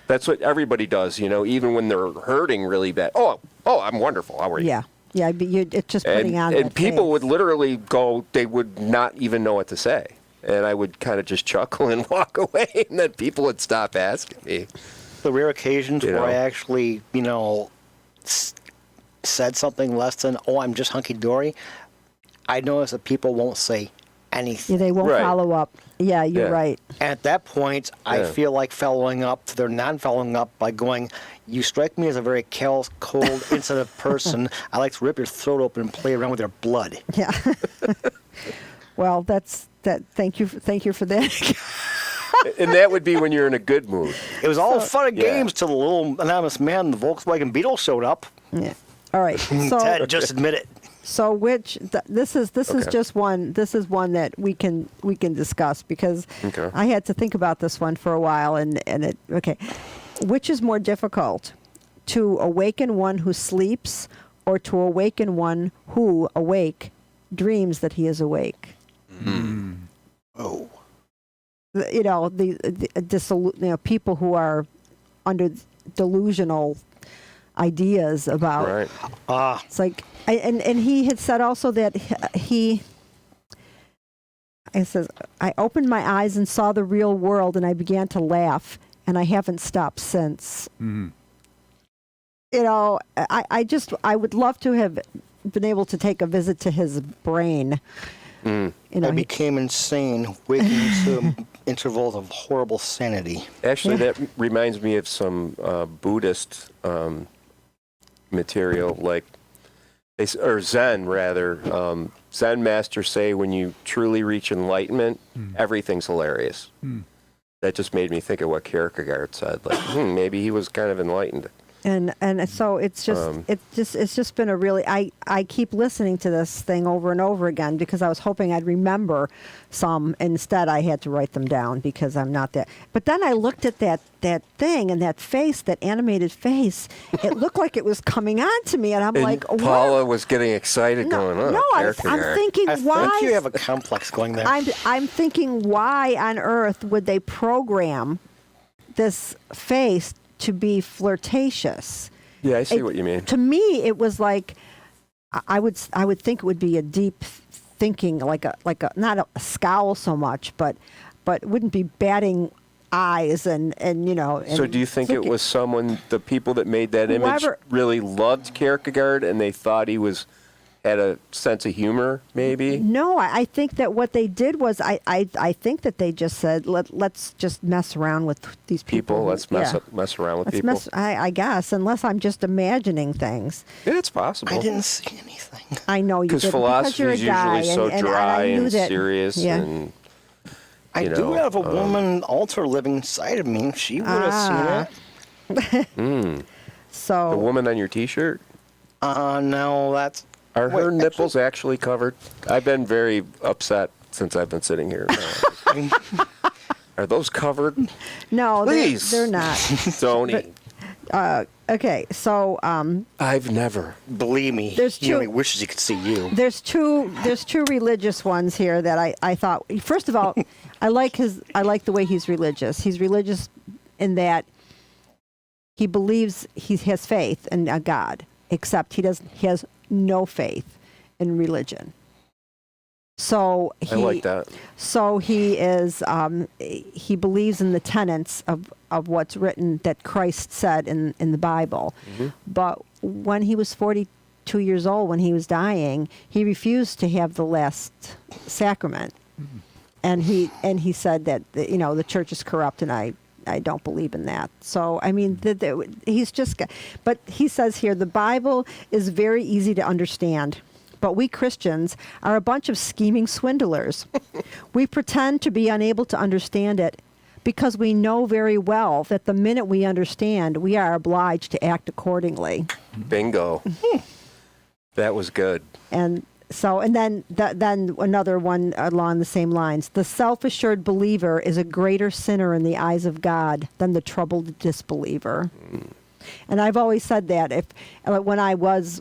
That's what everybody does, even when they're hurting really bad. Oh, I'm wonderful. How are you? Yeah, yeah. But it's just putting on. And that people face. would literally go, they would not even know what to say. And I would kind of just chuckle and walk away, and then people would stop asking me. The rare occasions You where I know. actually, said something less than, "Oh, I'm just hunky dory," I notice that people won't say anything. Yeah, they won't Right. follow up. Yeah, you're Yeah. right. And at that point, I Yeah. feel like following up to their non-following up by going, "You strike me as a very callous, cold, insensitive person. I like to rip your throat open and play around with your blood." Yeah. Well, that's that. Thank you for that. And that would be when you're in a good mood. It was all fun and Yeah. games till the little anonymous man in the Volkswagen Beetle showed up. Yeah. All right. So Ted, just admit it. So this is Okay. just one. This is one that we can discuss because Okay. I had to think about this one for a while and it okay. Which is more difficult, to awaken one who sleeps or to awaken one who awake dreams that he is awake? Oh. People who are under delusional ideas about. Right. It's like, and he had said also that it says, I opened my eyes and saw the real world and I began to laugh and I haven't stopped since. I would love to have been able to take a visit to his brain. Mm. I became insane, waking to intervals of horrible sanity. Actually, that reminds me of some Buddhist material, or Zen rather. Zen masters say when you truly reach enlightenment, everything's hilarious. That just made me think of what Kierkegaard said. Maybe he was kind of enlightened. And so it's just been a really, I keep listening to this thing over and over again because I was hoping I'd remember some. Instead, I had to write them down because I'm not that. But then I looked at that thing and that face, that animated face. It looked like it was coming on to me, and I'm like, Paula what? was getting excited going, oh, No, I'm Kierkegaard. thinking, I why? think you have a complex going there. I'm thinking, why on earth would they program this face to be flirtatious? Yeah, I see what you mean. To me, it was like I would think it would be a deep thinking, like a not a scowl so much, but it wouldn't be batting eyes and. So do you think it was the people that made that image Whoever- really loved Kierkegaard and they thought he was had a sense of humor, maybe. No, I think that what they did was I think that they just said let's just mess around with these people. Let's mess around with Let's people. I guess, unless I'm just imagining things. Yeah, it's possible. I didn't see anything. I know you Because did philosophy you're a is guy, usually so and dry I knew and that, serious, yeah. and I you do know, have a woman altar living inside of me. She would have seen it. So the woman on your T-shirt. No, that's. Are her Wait, nipples actually covered? I've been very upset since I've been sitting here. Are those covered? no, Please. they're not. Tony. Okay, so I've never. Believe me, There's he only two- wishes he could see you. there's two religious ones here that I thought. First of all, I like the way he's religious. He's religious in that he believes he has faith in a God, except he has no faith in religion. So I like that. So he is. He believes in the tenets of what's written that Christ said in the Bible. Mm-hmm. But when he was 42 years old, when he was dying, he refused to have the last sacrament, and he said that the church is corrupt, and I don't believe in that. So I mean, he's just. But he says here the Bible is very easy to understand. But we Christians are a bunch of scheming swindlers. We pretend to be unable to understand it because we know very well that the minute we understand, we are obliged to act accordingly. Bingo. That was good. And so, and then another one along the same lines. The self-assured believer is a greater sinner in the eyes of God than the troubled disbeliever. And I've always said that when I was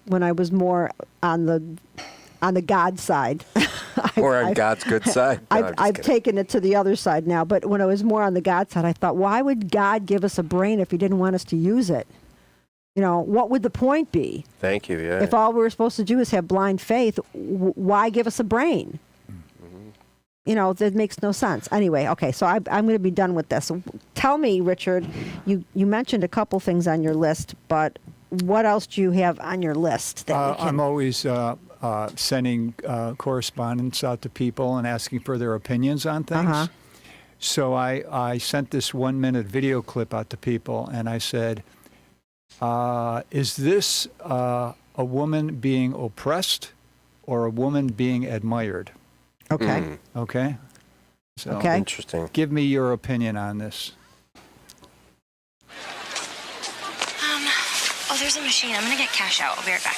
more on the God side, Or on God's good side. No, I'm just I've kidding. taken it to the other side now. But when I was more on the God side, I thought, why would God give us a brain if He didn't want us to use it? What would the point be? Thank you. Yeah. If all we were supposed to do is have blind faith, why give us a brain? That makes no sense. Anyway, okay, so I'm going to be done with this. Tell me, Richard, you mentioned a couple things on your list, but what else do you have on your list? That we can... I'm always sending correspondence out to people and asking for their opinions on things. Uh-huh. So I sent this 1-minute video clip out to people, and I said, is this a woman being oppressed or a woman being admired? Okay. Okay? So Okay. Interesting. give me your opinion on this. Oh, there's a machine. I'm gonna get cash out. I'll be right back.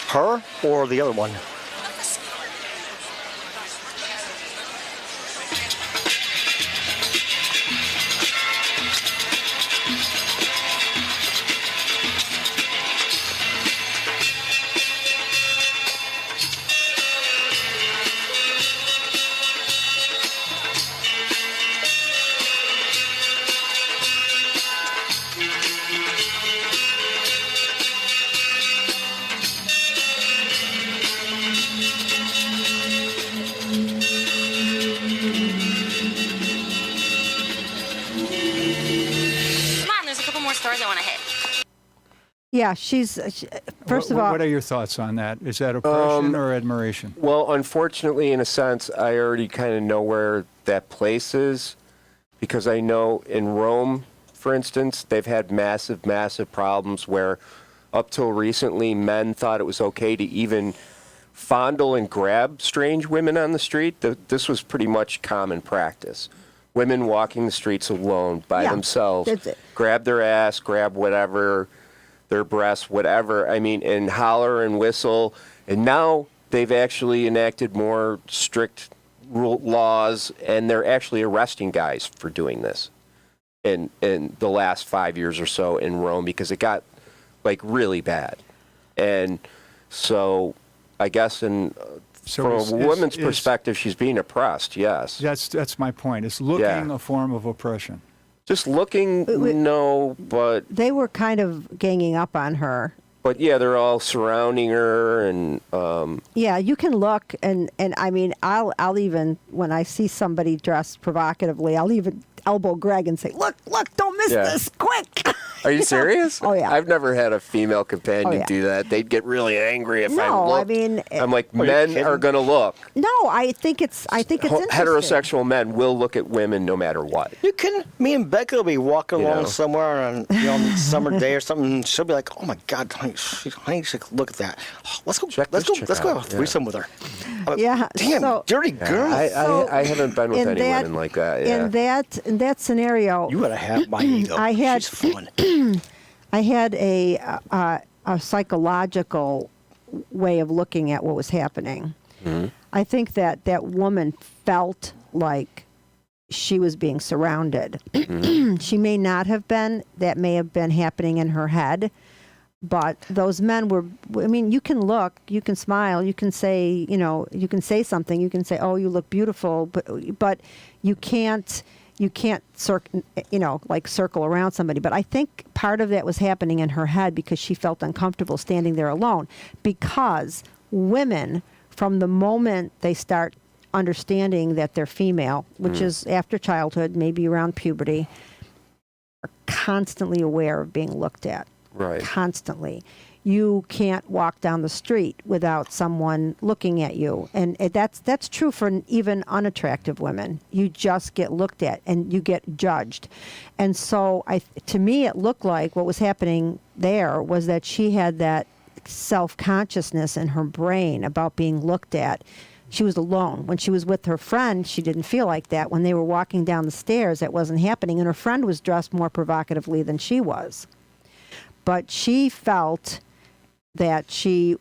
Her or the other one? Come on, there's a couple more stores I want to hit. Yeah, first of all, What are your thoughts on that? Is that oppression or admiration? Well, unfortunately, in a sense, I already kind of know where that place is because I know in Rome, for instance, they've had massive, massive problems where up till recently, men thought it was okay to even fondle and grab strange women on the street. This was pretty much common practice. Women walking the streets alone by Yeah, themselves, that's it. grab their ass, grab whatever, their breasts, whatever. I mean, and holler and whistle. And now they've actually enacted more strict laws, and they're actually arresting guys for doing this in the last 5 years or so in Rome because it got like really bad. And so I guess from a woman's perspective, she's being oppressed, yes. That's my point. It's looking a form of oppression. Just looking, no, but they were kind of ganging up on her. But yeah, they're all surrounding her, and Yeah, you can look, and I mean, I'll even when I see somebody dressed provocatively, elbow Greg and say, look, don't miss Yeah. this, quick. Are you serious? Oh, yeah. I've never had a female companion Oh, yeah. do that. They'd get really angry if I No, I looked. mean, I'm like, Are you men kidding? are going to look. No, I think it's interesting. Heterosexual men will look at women no matter what. You can. Me and Becca will be walking You along know. somewhere on summer day or something. And she'll be like, "Oh my God, honey, look at that. Oh, let's go. Check Let's this go. chick Let's go out, have a threesome with her." I'm like, Yeah, Damn, so- dirty girl. I haven't been with in any that- women like that. Yeah. In that scenario, you gotta have my ego. I had- She's fun. I had a psychological way of looking at what was happening. Mm-hmm. I think that woman felt like she was being surrounded. Mm-hmm. She may not have been. That may have been happening in her head. But those men were, I mean, you can look, you can smile, you can say, you can say something, you can say, oh, you look beautiful, but you can't circle around somebody. But I think part of that was happening in her head because she felt uncomfortable standing there alone. Because women, from the moment they start understanding that they're female, which is after childhood, maybe around puberty, are constantly aware of being looked at. Right. Constantly. You can't walk down the street without someone looking at you. And that's true for even unattractive women. You just get looked at and you get judged. And so to me, it looked like what was happening there was that she had that self-consciousness in her brain about being looked at. She was alone. When she was with her friend, she didn't feel like that. When they were walking down the stairs, that wasn't happening. And her friend was dressed more provocatively than she was. But she felt that she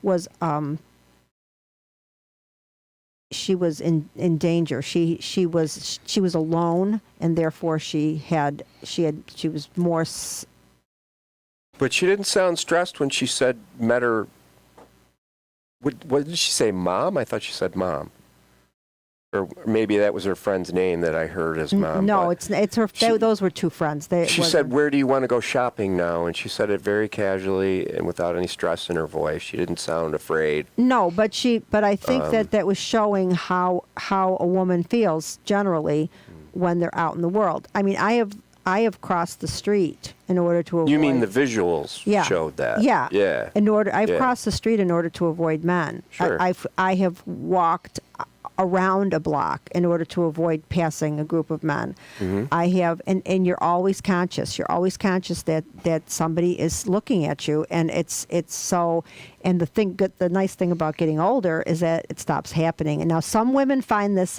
was in danger. She was alone, and therefore she was more. But she didn't sound stressed when she met her. What did she say, Mom? I thought she said Mom. Or maybe that was her friend's name that I heard as Mom. No, but it's her. Those were two friends. She said, "Where do you want to go shopping now?" And she said it very casually and without any stress in her voice. She didn't sound afraid. No, but I think that was showing how a woman feels generally when they're out in the world. I mean, I have crossed the street in order to avoid. You mean the visuals showed that? Yeah. Yeah. I've crossed the street in order to avoid men. Sure. I have walked around a block in order to avoid passing a group of men. Mm-hmm. I have, and you're always conscious. You're always conscious that somebody is looking at you, and it's so. And the nice thing about getting older is that it stops happening. And now some women find this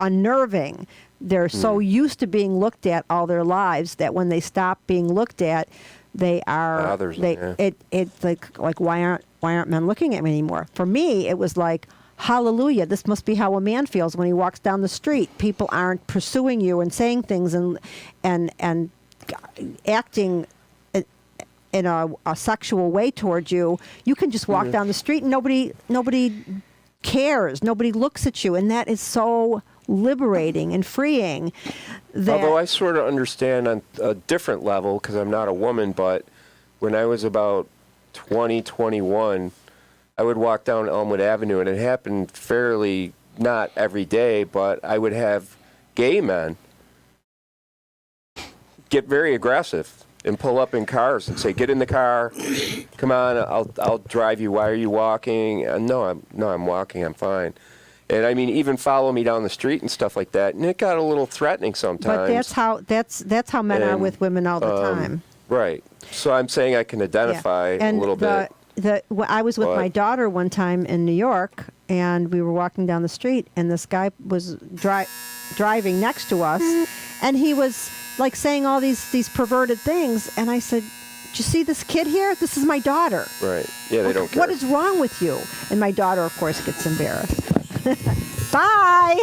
unnerving. They're so used to being looked at all their lives that when they stop being looked at, they are. Bothers them, yeah. It's like why aren't men looking at me anymore? For me, it was like, hallelujah, this must be how a man feels when he walks down the street. People aren't pursuing you and saying things and acting in a sexual way towards you. You can just walk down the street and nobody cares. Nobody looks at you. And that is so liberating and freeing. Although I sort of understand on a different level because I'm not a woman, but when I was about 20, 21, I would walk down Elmwood Avenue, and it happened fairly, not every day, but I would have gay men get very aggressive and pull up in cars and say, "Get in the car, come on, I'll drive you. Why are you walking?" No, I'm walking. I'm fine. And I mean, even follow me down the street and stuff like that. And it got a little threatening sometimes. But that's how men are with women all the time. Right. So I'm saying I can identify a little bit. I was with my daughter one time in New York, and we were walking down the street, and this guy was driving next to us, and he was like saying all these perverted things, and I said, "Do you see this kid here? This is my daughter." Right. Yeah, they don't care. What is wrong with you? And my daughter, of course, gets embarrassed. Bye.